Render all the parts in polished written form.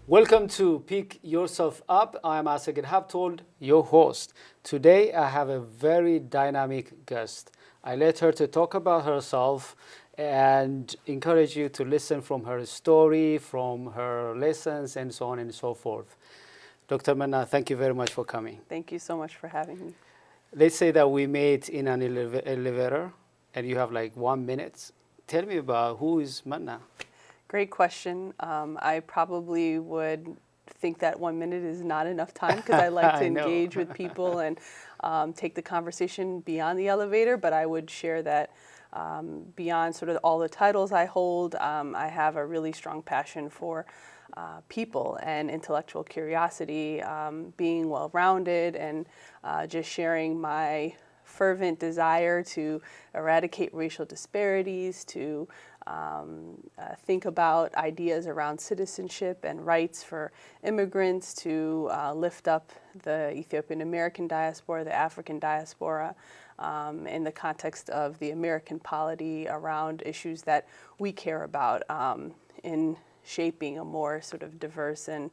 Welcome to Pick Yourself Up. I'm Asagid Habtold, your host. Today I have a very dynamic guest. I let her to talk about herself and encourage you to listen from her story, from her lessons, and so on and so forth. Dr. Menna, thank you very much for coming. Thank you so much for having me. Let's say that we met in an elevator and you have like 1 minute. Tell me about who is Menna? Great question. I probably would think that 1 minute is not enough time because I like to engage with people and take the conversation beyond the elevator, but I would share that beyond sort of all the titles I hold, I have a really strong passion for people and intellectual curiosity, being well-rounded, and just sharing my fervent desire to eradicate racial disparities, to think about ideas around citizenship and rights for immigrants, to lift up the Ethiopian American diaspora, the African diaspora, in the context of the American polity around issues that we care about in shaping a more sort of diverse and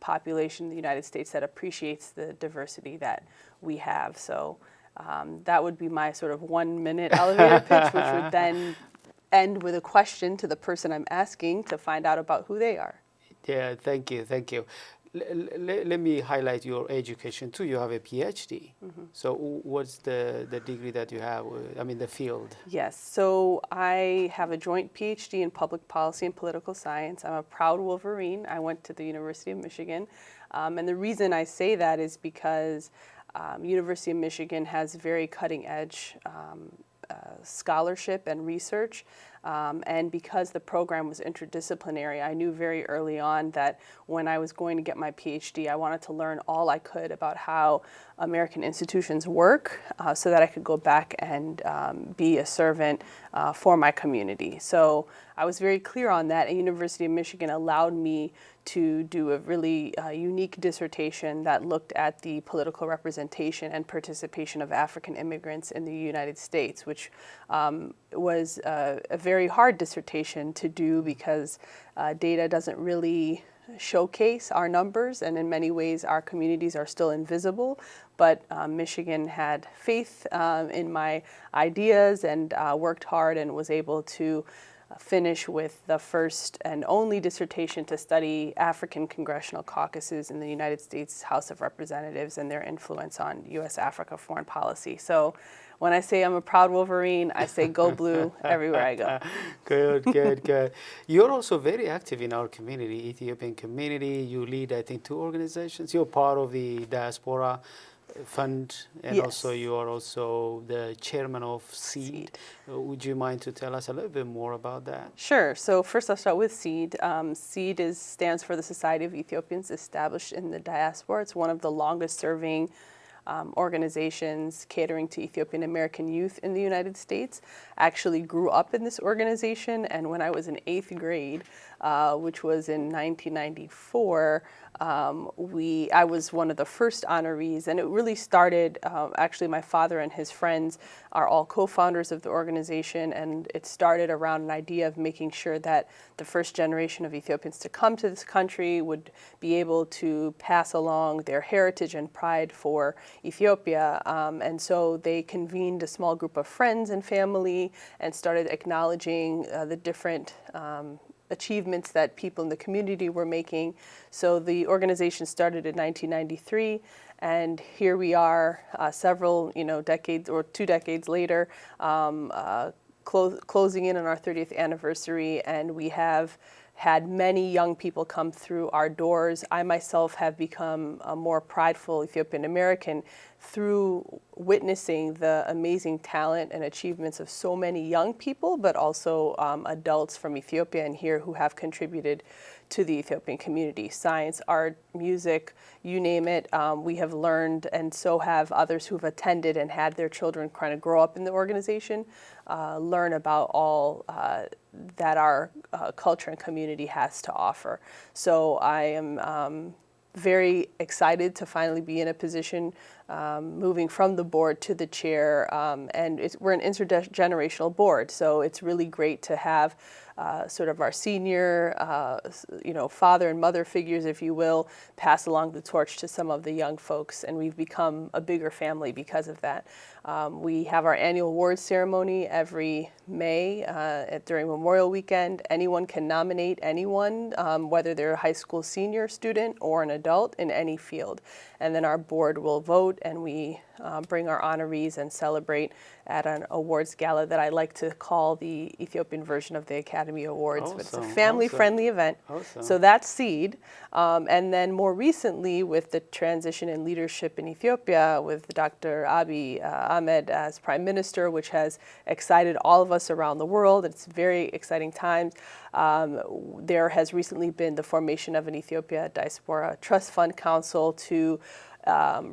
population in the United States that appreciates the diversity that we have. So that would be my sort of 1 minute elevator pitch, which would then end with a question to the person I'm asking to find out about who they are. Yeah, thank you, thank you. Let me highlight your education too. You have a PhD. Mm-hmm. So what's the degree that you have, I mean the field? Yes, so I have a joint PhD in public policy and political science. I'm a proud Wolverine. I went to the University of Michigan. And the reason I say that is because University of Michigan has very cutting edge scholarship and research. And because the program was interdisciplinary, I knew very early on that when I was going to get my PhD, I wanted to learn all I could about how American institutions work so that I could go back and be a servant for my community. So I was very clear on that, and University of Michigan allowed me to do a really unique dissertation that looked at the political representation and participation of African immigrants in the United States, which was a very hard dissertation to do because data doesn't really showcase our numbers, and in many ways our communities are still invisible. But Michigan had faith in my ideas and worked hard and was able to finish with the first and only dissertation to study African congressional caucuses in the United States House of Representatives and their influence on U.S.-Africa foreign policy. So when I say I'm a proud Wolverine, I say go blue everywhere I go. Good, good, good. You're also very active in our community, Ethiopian community. You lead, I think, 2 organizations. You're part of the Diaspora Fund, and yes. Also you are also the chairman of SEED. Would you mind to tell us a little bit more about that? Sure. So first I'll start with SEED. SEED stands for the Society of Ethiopians, established in the diaspora. It's one of the longest serving organizations catering to Ethiopian American youth in the United States. I actually grew up in this organization, and when I was in 8th grade, which was in 1994, I was one of the first honorees, and it really started, actually my father and his friends are all co-founders of the organization, and it started around an idea of making sure that the first generation of Ethiopians to come to this country would be able to pass along their heritage and pride for Ethiopia. And so they convened a small group of friends and family and started acknowledging the different achievements that people in the community were making. So the organization started in 1993, and here we are several decades or 2 decades later, closing in on our 30th anniversary, and we have had many young people come through our doors. I myself have become a more prideful Ethiopian American through witnessing the amazing talent and achievements of so many young people, but also adults from Ethiopia and here who have contributed to the Ethiopian community. Science, art, music, you name it, we have learned, and so have others who've attended and had their children kind of grow up in the organization, learn about all that our culture and community has to offer. So I am very excited to finally be in a position moving from the board to the chair, and we're an intergenerational board, so it's really great to have sort of our senior, father and mother figures, if you will, pass along the torch to some of the young folks, and we've become a bigger family because of that. We have our annual awards ceremony every May during Memorial Weekend. Anyone can nominate anyone, whether they're a high school senior student or an adult in any field. And then our board will vote, and we bring our honorees and celebrate at an awards gala that I like to call the Ethiopian version of the Academy Awards. Awesome. But it's a family-friendly event. Awesome. So that's SEED. And then more recently, with the transition in leadership in Ethiopia, with Dr. Abiy Ahmed as Prime Minister, which has excited all of us around the world. It's very exciting times. There has recently been the formation of an Ethiopia Diaspora Trust Fund Council to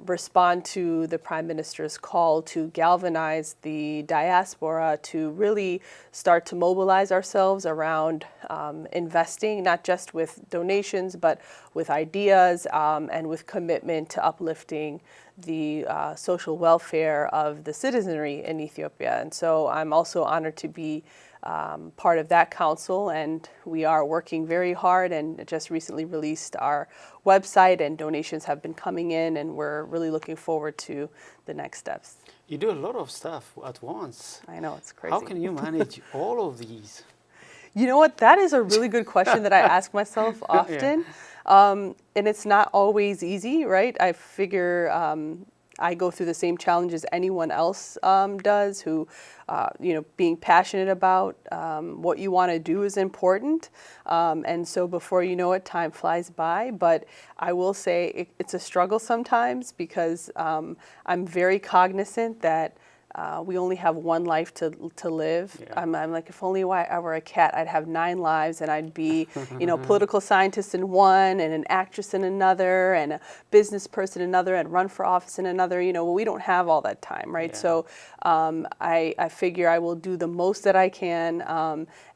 respond to the Prime Minister's call to galvanize the diaspora to really start to mobilize ourselves around investing, not just with donations, but with ideas and with commitment to uplifting the social welfare of the citizenry in Ethiopia. And so I'm also honored to be part of that council, and we are working very hard and just recently released our website, and donations have been coming in, and we're really looking forward to the next steps. You do a lot of stuff at once. I know, it's crazy. How can you manage all of these? You know what? That is a really good question that I ask myself often. And it's not always easy, right? I figure I go through the same challenges anyone else does, who, being passionate about what you want to do is important. And so before you know it, time flies by. But I will say it's a struggle sometimes, because I'm very cognizant that we only have one life to live. Yeah. I'm like, if only I were a cat, I'd have 9 lives, and I'd be, political scientist in one, and an actress in another, and a business person in another, and run for office in another. We don't have all that time, right? Yeah. So I figure I will do the most that I can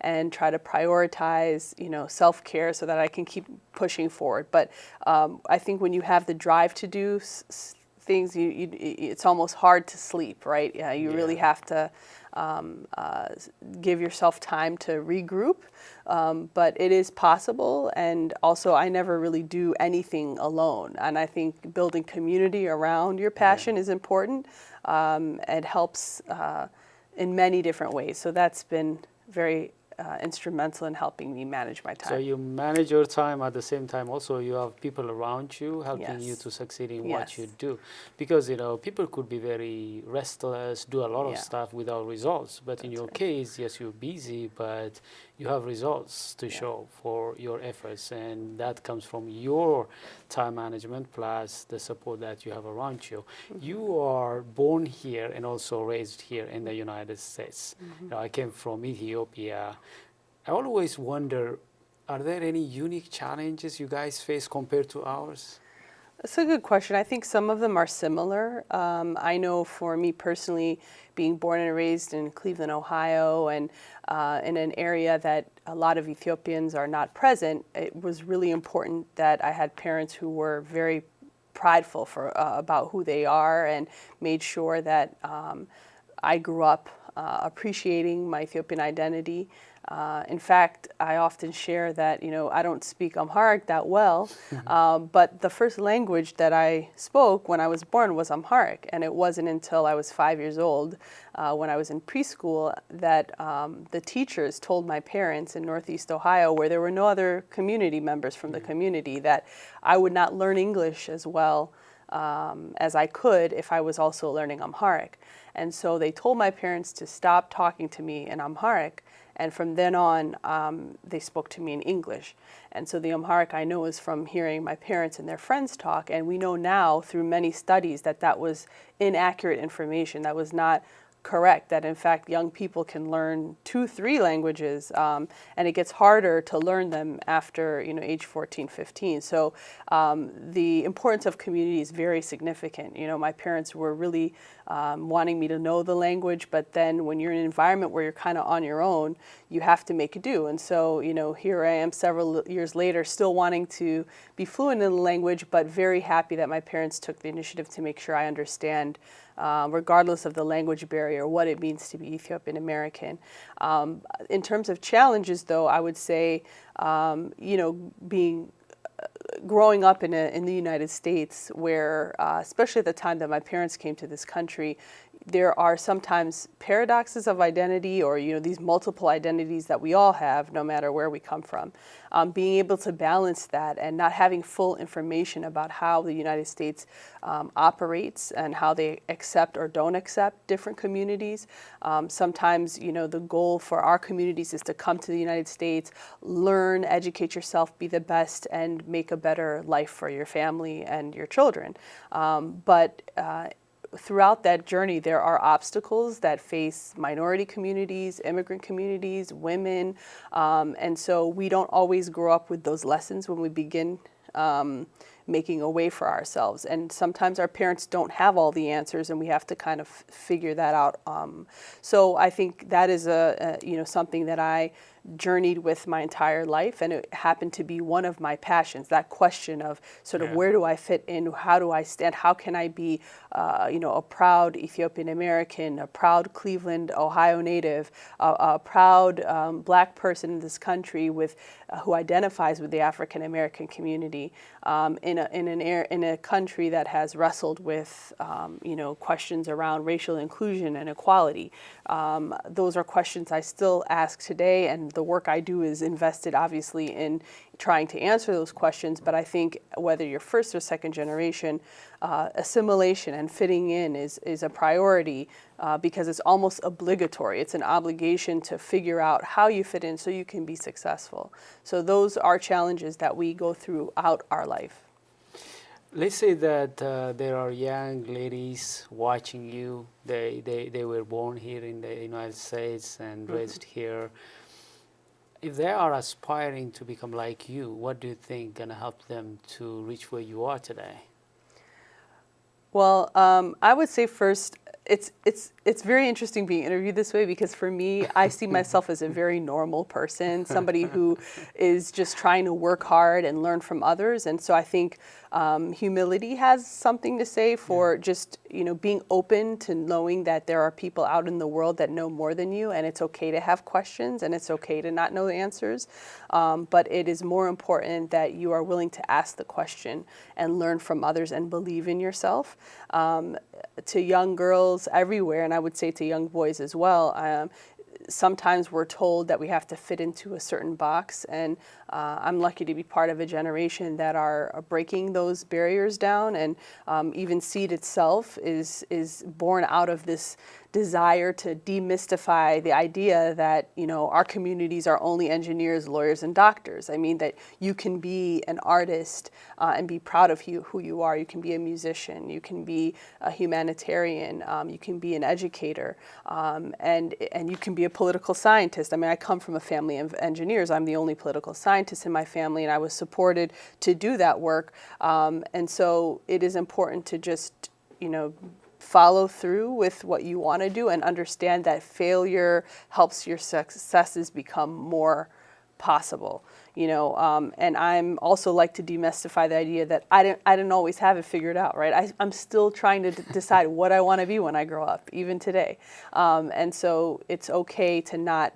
and try to prioritize, self-care so that I can keep pushing forward. But I think when you have the drive to do things, it's almost hard to sleep, right? You really have to give yourself time to regroup, but it is possible. And also, I never really do anything alone, and I think building community around your passion is important. It helps in many different ways, so that's been very instrumental in helping me manage my time. So you manage your time, at the same time also you have people around you helping you to succeed in what you do. Because people could be very restless, do a lot of stuff without results. But in your case, yes, you're busy, but you have results to show for your efforts, and that comes from your time management plus the support that you have around you. You are born here and also raised here in the United States. I came from Ethiopia. I always wonder, are there any unique challenges you guys face compared to ours? That's a good question. I think some of them are similar. I know for me personally, being born and raised in Cleveland, Ohio, and in an area that a lot of Ethiopians are not present, it was really important that I had parents who were very prideful about who they are, and made sure that I grew up appreciating my Ethiopian identity. In fact, I often share that, I don't speak Amharic that well, but the first language that I spoke when I was born was Amharic. And it wasn't until I was 5 years old, when I was in preschool, that the teachers told my parents in Northeast Ohio, where there were no other community members from the community, that I would not learn English as well as I could if I was also learning Amharic. And so they told my parents to stop talking to me in Amharic, and from then on, they spoke to me in English. And so the Amharic I know is from hearing my parents and their friends talk, and we know now through many studies that that was inaccurate information. That was not correct, that in fact young people can learn 2-3 languages, and it gets harder to learn them after age 14, 15. So the importance of community is very significant. My parents were really wanting me to know the language, but then when you're in an environment where you're kind of on your own, you have to make do. And so here I am several years later, still wanting to be fluent in the language, but very happy that my parents took the initiative to make sure I understand, regardless of the language barrier, what it means to be Ethiopian American. In terms of challenges, though, I would say, growing up in the United States, where, especially at the time that my parents came to this country, there are sometimes paradoxes of identity, or these multiple identities that we all have, no matter where we come from. Being able to balance that and not having full information about how the United States operates and how they accept or don't accept different communities. Sometimes, the goal for our communities is to come to the United States, learn, educate yourself, be the best, and make a better life for your family and your children. But throughout that journey, there are obstacles that face minority communities, immigrant communities, women, and so we don't always grow up with those lessons when we begin making a way for ourselves. And sometimes our parents don't have all the answers, and we have to kind of figure that out. So I think that is something that I journeyed with my entire life, and it happened to be one of my passions, that question of sort of where do I fit in, how do I stand, how can I be a proud Ethiopian American, a proud Cleveland, Ohio native, a proud black person in this country with who identifies with the African American community in a country that has wrestled with questions around racial inclusion and equality. Those are questions I still ask today, and the work I do is invested obviously in trying to answer those questions. But I think whether you're first or second generation, assimilation and fitting in is a priority because it's almost obligatory. It's an obligation to figure out how you fit in so you can be successful. So those are challenges that we go throughout our life. Let's say that there are young ladies watching you. They were born here in the United States and raised here. If they are aspiring to become like you, what do you think gonna help them to reach where you are today? Well, I would say first, it's very interesting being interviewed this way, because for me, I see myself as a very normal person, somebody who is just trying to work hard and learn from others. And so I think humility has something to say for just being open to knowing that there are people out in the world that know more than you, and it's okay to have questions and it's okay to not know the answers. But it is more important that you are willing to ask the question and learn from others and believe in yourself. To young girls everywhere, and I would say to young boys as well, sometimes we're told that we have to fit into a certain box, and I'm lucky to be part of a generation that are breaking those barriers down, and even Seed itself is born out of this desire to demystify the idea that our communities are only engineers, lawyers, and doctors. I mean, that you can be an artist and be proud of who you are. You can be a musician. You can be a humanitarian. You can be an educator, and you can be a political scientist. I mean, I come from a family of engineers. I'm the only political scientist in my family, and I was supported to do that work. And so it is important to just follow through with what you want to do and understand that failure helps your successes become more possible. And I'm also like to demystify the idea that I didn't always have it figured out, right? I'm still trying to decide what I want to be when I grow up, even today. And so it's okay to not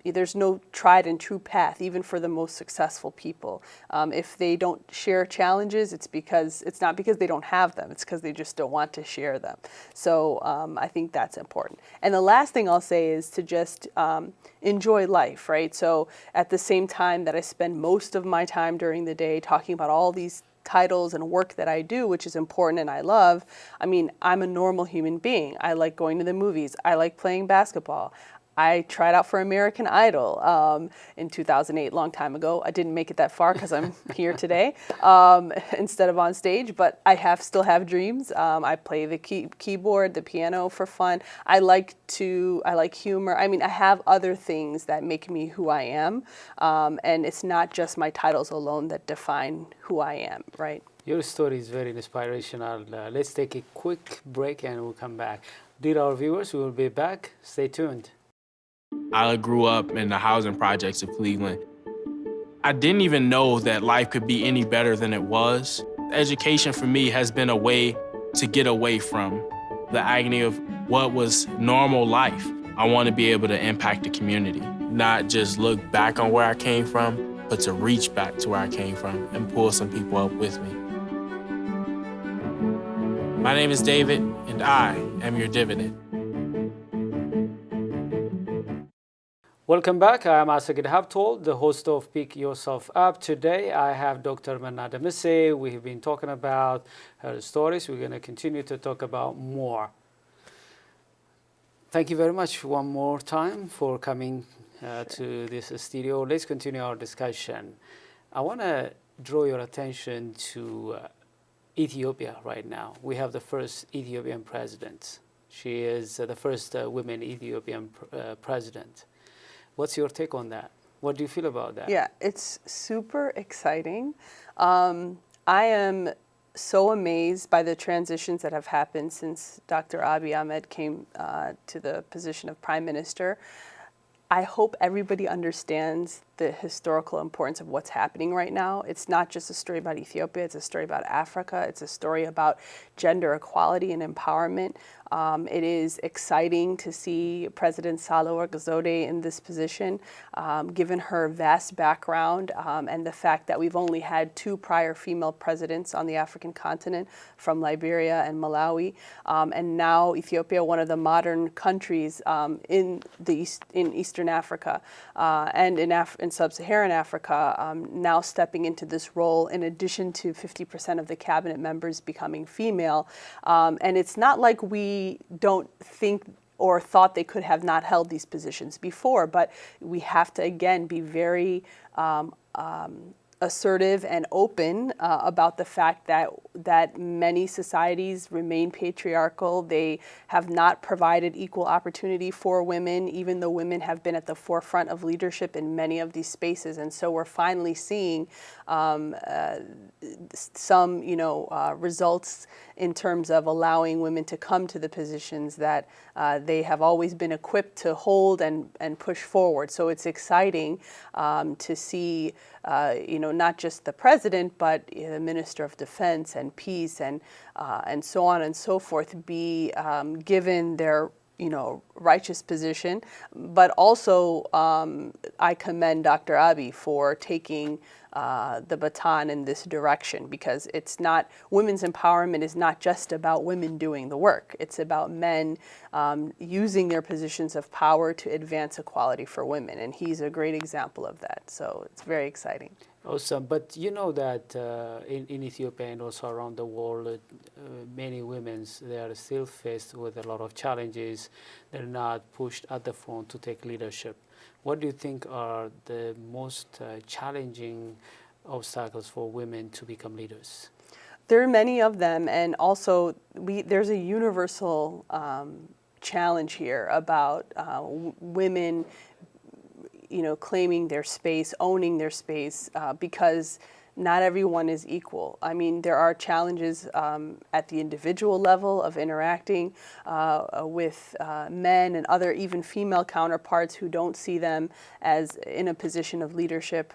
there's no tried and true path, even for the most successful people. If they don't share challenges, it's not because they don't have them, it's because they just don't want to share them. So I think that's important. And the last thing I'll say is to just enjoy life, right? So at the same time that I spend most of my time during the day talking about all these titles and work that I do, which is important and I love, I mean, I'm a normal human being. I like going to the movies. I like playing basketball. I tried out for American Idol in 2008, long time ago. I didn't make it that far because I'm here today instead of on stage, but I still have dreams. I play the keyboard, the piano for fun. I like humor. I mean, I have other things that make me who I am, and it's not just my titles alone that define who I am, right? Your story is very inspirational. Let's take a quick break and we'll come back. Dear our viewers, we will be back. Stay tuned. I grew up in the housing projects of Cleveland. I didn't even know that life could be any better than it was. Education for me has been a way to get away from the agony of what was normal life. I want to be able to impact the community, not just look back on where I came from, but to reach back to where I came from and pull some people up with me. My name is David, and I am your dividend. Welcome back. I am Sahle-Work Zewde, the host of Pick Yourself Up. Today I have Dr. Menna Demessie. We have been talking about her stories. We're going to continue to talk about more. Thank you very much one more time for coming to this studio. Let's continue our discussion. I want to draw your attention to Ethiopia right now. We have the first Ethiopian president. She is the first woman Ethiopian president. What's your take on that? What do you feel about that? Yeah, it's super exciting. I am so amazed by the transitions that have happened since Dr. Abiy Ahmed came to the position of Prime Minister. I hope everybody understands the historical importance of what's happening right now. It's not just a story about Ethiopia, it's a story about Africa, it's a story about gender equality and empowerment. It is exciting to see President Sahle-Work Zewde in this position, given her vast background and the fact that we've only had 2 prior female presidents on the African continent, from Liberia and Malawi, and now Ethiopia, one of the modern countries in Eastern Africa and in Sub-Saharan Africa, now stepping into this role in addition to 50% of the cabinet members becoming female. And it's not like we don't think or thought they could have not held these positions before, but we have to, again, be very assertive and open about the fact that many societies remain patriarchal. They have not provided equal opportunity for women, even though women have been at the forefront of leadership in many of these spaces. And so we're finally seeing some, results in terms of allowing women to come to the positions that they have always been equipped to hold and push forward. So it's exciting to see, not just the president, but the Minister of Defense and Peace and so on and so forth be given their righteous position. But also, I commend Dr. Abiy for taking the baton in this direction, because it's not, women's empowerment is not just about women doing the work. It's about men using their positions of power to advance equality for women. And he's a great example of that. So it's very exciting. Awesome. But you know that in Ethiopia and also around the world, many women, they are still faced with a lot of challenges. They're not pushed at the front to take leadership. What do you think are the most challenging obstacles for women to become leaders? There are many of them, and also there's a universal challenge here about women claiming their space, owning their space, because not everyone is equal. I mean, there are challenges at the individual level of interacting with men and other even female counterparts who don't see them as in a position of leadership.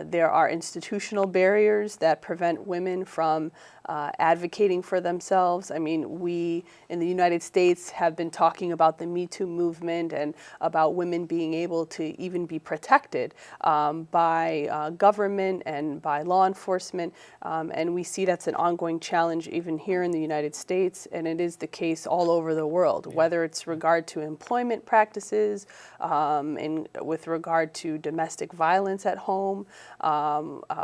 There are institutional barriers that prevent women from advocating for themselves. I mean, we in the United States have been talking about the Me Too movement and about women being able to even be protected by government and by law enforcement. And we see that's an ongoing challenge even here in the United States, and it is the case all over the world, whether it's regard to employment practices, with regard to domestic violence at home,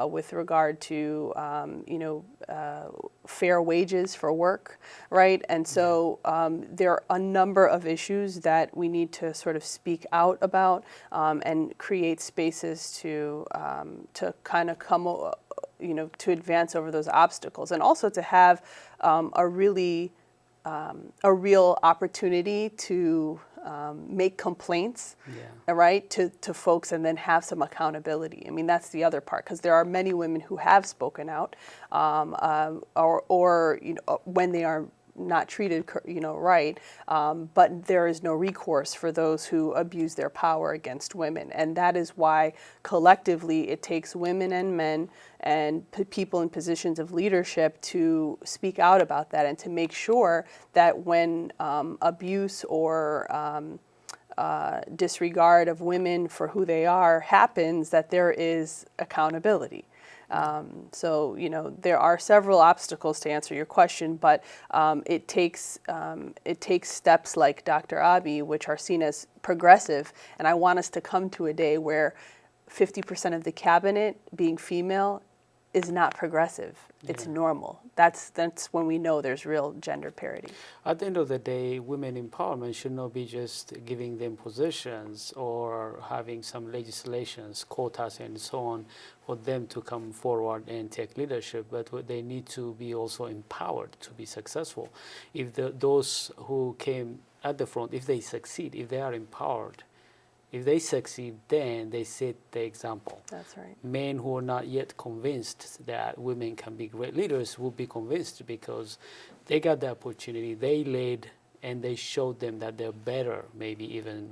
with regard to fair wages for work, right? And so there are a number of issues that we need to sort of speak out about and create spaces to kind of come, to advance over those obstacles, and also to have a real opportunity to make complaints, right, to folks, and then have some accountability. I mean, that's the other part, because there are many women who have spoken out, or when they are not treated, right, but there is no recourse for those who abuse their power against women. And that is why collectively it takes women and men and people in positions of leadership to speak out about that, and to make sure that when abuse or disregard of women for who they are happens, that there is accountability. So, there are several obstacles to answer your question, but it takes steps like Dr. Abiy, which are seen as progressive. And I want us to come to a day where 50% of the cabinet being female is not progressive. It's normal. That's when we know there's real gender parity. At the end of the day, women empowerment should not be just giving them positions or having some legislations, quotas, and so on for them to come forward and take leadership, but they need to be also empowered to be successful. If those who came at the front, if they succeed, if they are empowered, if they succeed, then they set the example. That's right. Men who are not yet convinced that women can be great leaders will be convinced, because they got the opportunity, they led, and they showed them that they're better, maybe even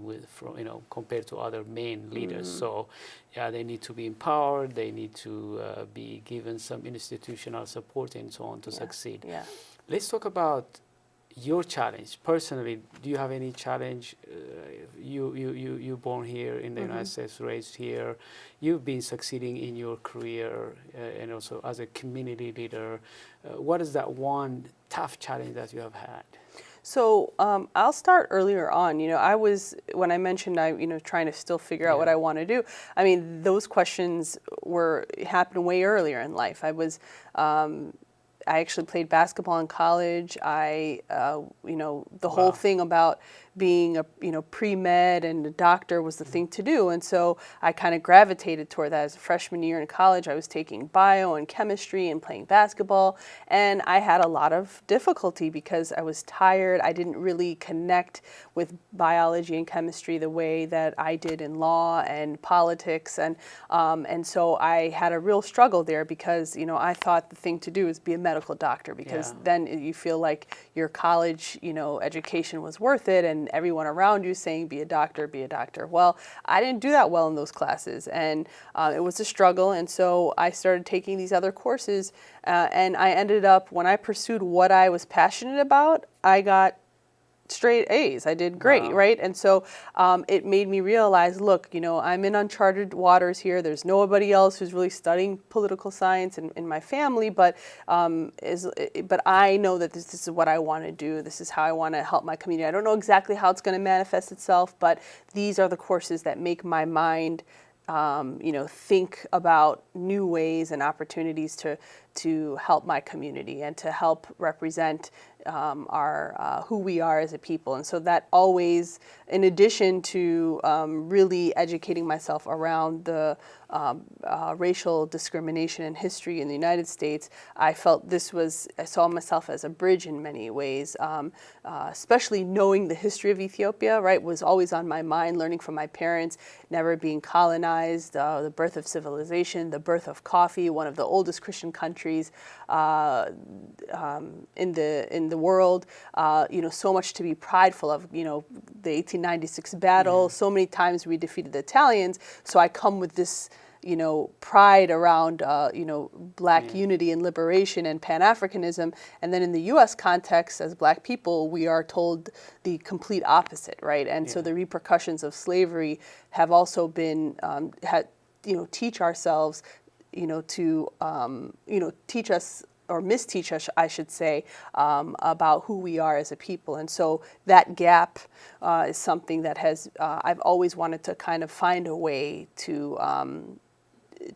compared to other men leaders. So, they need to be empowered. They need to be given some institutional support and so on to succeed. Yeah. Let's talk about your challenge personally. Do you have any challenge? You born here in the United States, raised here. You've been succeeding in your career and also as a community leader. What is that one tough challenge that you have had? So I'll start earlier on. When I mentioned trying to still figure out what I want to do. I mean, those questions happened way earlier in life. I actually played basketball in college. The whole thing about being a pre-med and a doctor was the thing to do, and so I kind of gravitated toward that. As a freshman year in college, I was taking bio and chemistry and playing basketball, and I had a lot of difficulty because I was tired. I didn't really connect with biology and chemistry the way that I did in law and politics, and so I had a real struggle there because I thought the thing to do is be a medical doctor, because then you feel like your college education was worth it, and everyone around you saying be a doctor, be a doctor. Well, I didn't do that well in those classes, and it was a struggle, and so I started taking these other courses, and I ended up, when I pursued what I was passionate about, I got straight A's. I did great, right? And so it made me realize, look, I'm in uncharted waters here. There's nobody else who's really studying political science in my family, but I know that this is what I want to do. This is how I want to help my community. I don't know exactly how it's going to manifest itself, but these are the courses that make my mind think about new ways and opportunities to help my community and to help represent who we are as a people. And so that always, in addition to really educating myself around the racial discrimination and history in the United States, I saw myself as a bridge in many ways, especially knowing the history of Ethiopia, right, was always on my mind, learning from my parents, never being colonized, the birth of civilization, the birth of coffee, one of the oldest Christian countries in the world, so much to be prideful of, the 1896 battle, so many times we defeated the Italians, so I come with this, pride around, Black unity and liberation and Pan-Africanism. And then in the U.S. context, as Black people, we are told the complete opposite, right? And so the repercussions of slavery have also been, teach ourselves, to, teach us or misteach us, I should say, about who we are as a people. And so that gap is something that I've always wanted to kind of find a way to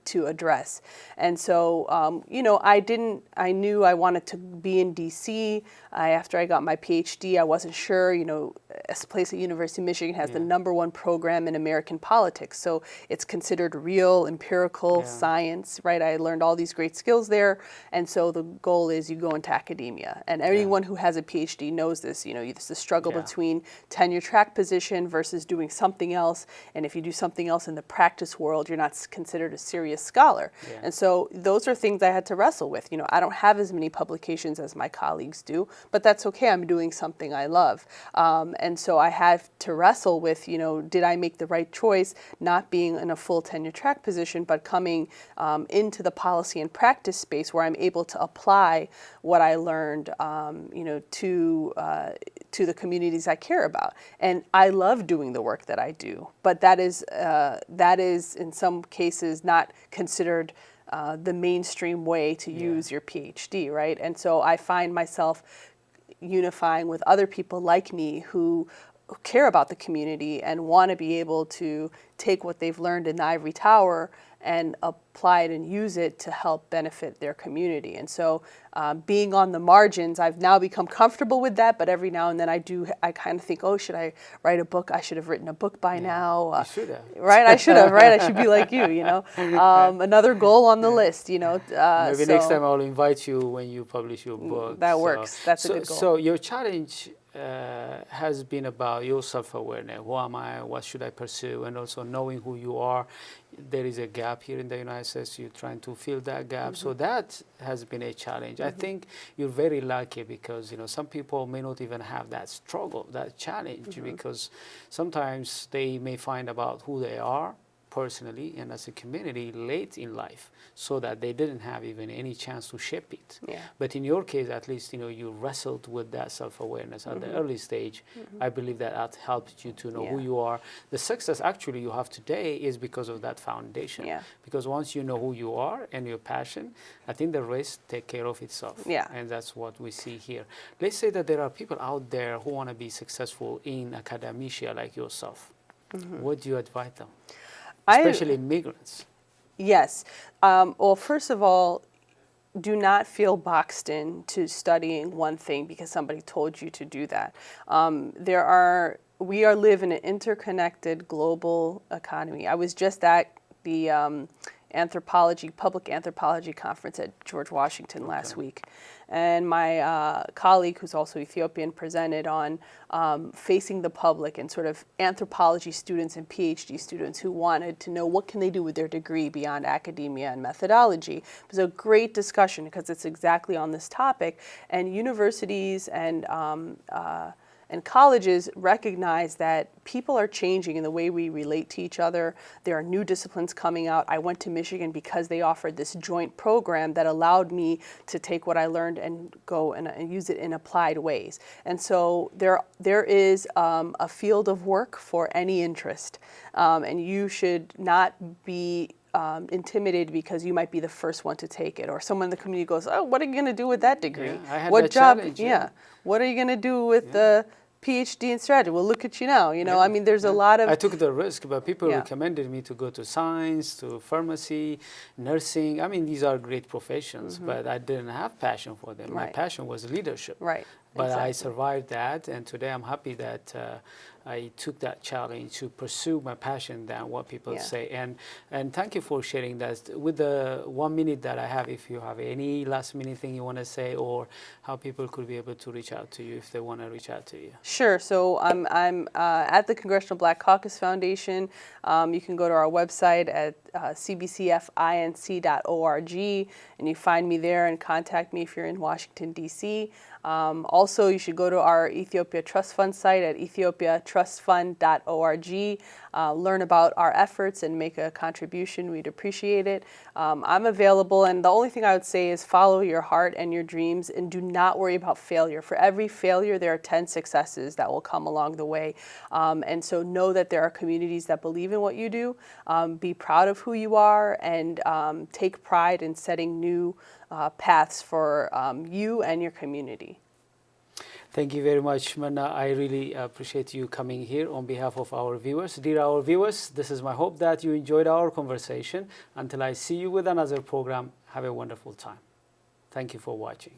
to address. And so, you know, I knew I wanted to be in DC. After I got my PhD, I wasn't sure, you know, a place at University of Michigan has the #1 program in American politics. So it's considered real, empirical science, right? I learned all these great skills there. And so the goal is you go into academia. And anyone who has a PhD knows this, you know, it's the struggle between tenure track position versus doing something else. And if you do something else in the practice world, you're not considered a serious scholar. And so those are things I had to wrestle with. You know, I don't have as many publications as my colleagues do, but that's okay. I'm doing something I love. And so I had to wrestle with, you know, did I make the right choice not being in a full tenure track position, but coming into the policy and practice space where I'm able to apply what I learned, you know, to the communities I care about. And I love doing the work that I do, but that is in some cases not considered the mainstream way to use your PhD, right? And so I find myself unifying with other people like me who care about the community and want to be able to take what they've learned in the ivory tower and apply it and use it to help benefit their community. And so being on the margins, I've now become comfortable with that, but every now and then I kind of think, oh, should I write a book? I should have written a book by now. You should have. Right, I should have, right? I should be like you know. Another goal on the list, you know. Maybe next time I'll invite you when you publish your book. That works, that's a good goal. So your challenge has been about your self-awareness. Who am I? What should I pursue? And also knowing who you are. There is a gap here in the United States. You're trying to fill that gap. So that has been a challenge. I think you're very lucky because, you know, some people may not even have that struggle, that challenge, because sometimes they may find about who they are personally and as a community late in life, so that they didn't have even any chance to shape it. But in your case, at least, you know, you wrestled with that self-awareness at the early stage. I believe that helped you to know who you are. The success actually you have today is because of that foundation. Because once you know who you are and your passion, I think the rest take care of itself. And that's what we see here. Let's say that there are people out there who want to be successful in academia like yourself. What do you advise them? Especially immigrants. Yes. Well, first of all, do not feel boxed in to studying one thing because somebody told you to do that. We live in an interconnected global economy. I was just at the public anthropology conference at George Washington last week. And my colleague, who's also Ethiopian, presented on facing the public and sort of anthropology students and PhD students who wanted to know what can they do with their degree beyond academia and methodology. It was a great discussion because it's exactly on this topic. And universities and colleges recognize that people are changing in the way we relate to each other. There are new disciplines coming out. I went to Michigan because they offered this joint program that allowed me to take what I learned and go and use it in applied ways. And so there is a field of work for any interest. And you should not be intimidated because you might be the first one to take it, or someone in the community goes, "Oh, what are you going to do with that degree? I had what that job? challenge, What are you going to do with the PhD in strategy? Well, look at you now. You know, I mean, there's a lot of. I took the risk, but people recommended me to go to science, to pharmacy, nursing. I mean, these are great professions, but I didn't have passion for them. My passion was leadership. But I survived that, and today I'm happy that I took that challenge to pursue my passion than what people say. And thank you for sharing that. With the 1 minute that I have, if you have any last minute thing you want to say, or how people could be able to reach out to you if they want to reach out to you. Sure. So I'm at the Congressional Black Caucus Foundation. You can go to our website at cbcfinc.org, and you find me there and contact me if you're in Washington, D.C. Also, you should go to our Ethiopia Trust Fund site at ethiopiatrustfund.org, learn about our efforts and make a contribution. We'd appreciate it. I'm available, and the only thing I would say is follow your heart and your dreams, and do not worry about failure. For every failure, there are 10 successes that will come along the way. And so know that there are communities that believe in what you do. Be proud of who you are, and take pride in setting new paths for you and your community. Thank you very much, Menna. I really appreciate you coming here on behalf of our viewers. Dear our viewers, this is my hope that you enjoyed our conversation. Until I see you with another program, have a wonderful time. Thank you for watching.